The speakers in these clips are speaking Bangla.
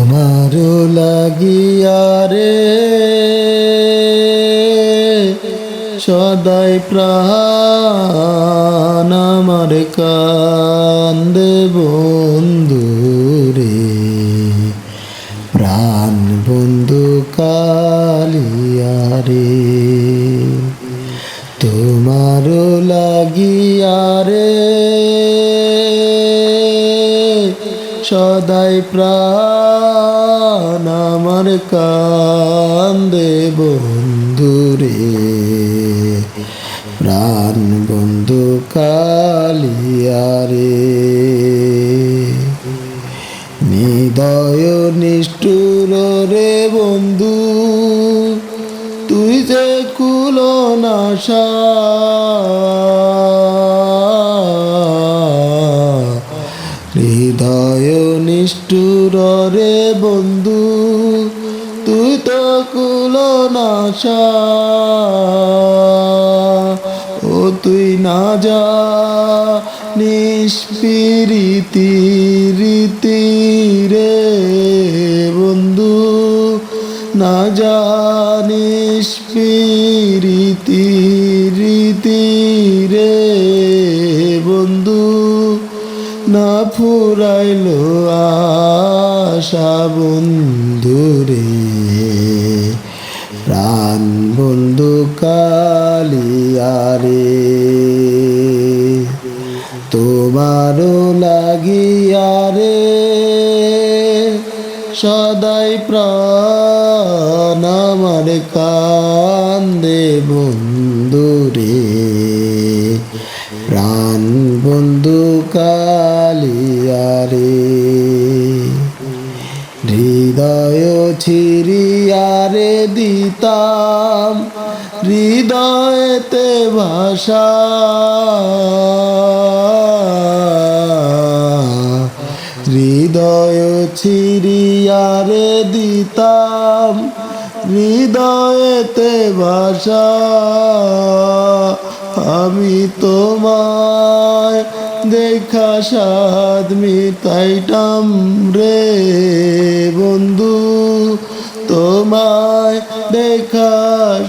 তোমার লাগিয়া রে সদাই প্রাণ আমার কান্দে বন্ধু রে, প্রাণ বন্ধু কালিয়া রে। তোমার লাগিয়া রে সদাই প্রাণ আমার কান্দে বন্ধু রে, প্রাণ বন্ধু কালিয়া রে। হৃদয় নিষ্ঠুর রে বন্ধু, তুই যে কুলনাশা, হৃদয় নিষ্ঠুর রে বন্ধু, তুই তো কুলনাশা। ও তুই না যা নিষ্পিরিতি রীতি রে বন্ধু, না জানিস পিরিতি রীতি রে বন্ধু, না ফুরাইল আশা বন্ধু রে, প্রাণ বন্ধু কালিয়া রে। তোমার লাগিয়া রে সদাই প্রাণ আমার কান্দে বন্ধু রে, প্রাণ বন্ধু কালিয়া রে। হৃদয় ছিড়িয়া রে দিতাম হৃদয়েতে ভাষা, হৃদয় ছিড়িয়া রে দিতাম হৃদয়েতে ভাষা। আমি তোমায় দেখা সাধ মিটাইতাম রে বন্ধু, তোমায় দেখা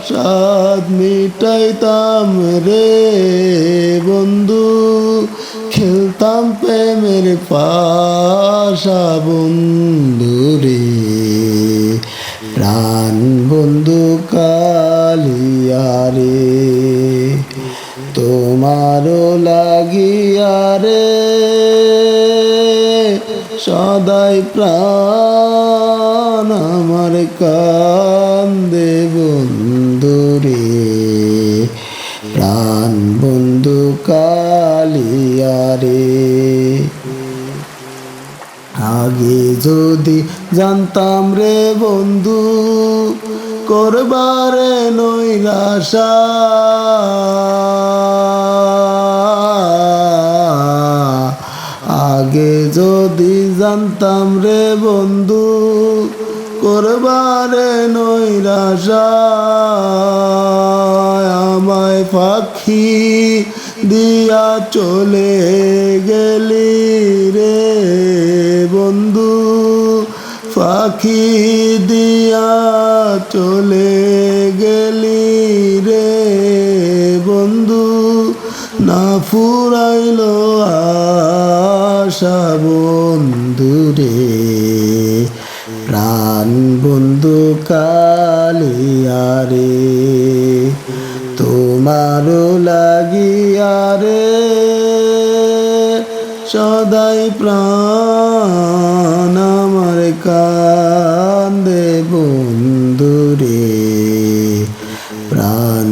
সাধ মিটাইতাম রে বন্ধু। খেলতাম প্রেমের পাশা বন্ধু রে, প্রাণ বন্ধু কালিয়া রে। তোমার লাগিয়া রে সদাই প্রাণ আমার কান্দে বন্ধু রে, প্রাণ বন্ধু কালিয়া রে। আগে যদি জানতাম রে বন্ধু করবারে নৈরাশা, আগে যদি জানতাম রে বন্ধু করবারে নৈরাশা, আমায় পাখি দিয়া চলে গেলি রে বন্ধু, পাখি দিয়া চলে গেলি রে বন্ধু। না ফুরাইল আশা বন্ধু রে, প্রাণ বন্ধু কালিয়া রে। তোমার লাগিয়া রে সদাই প্রাণ আমার কান্দে বন্ধু রে, প্রাণ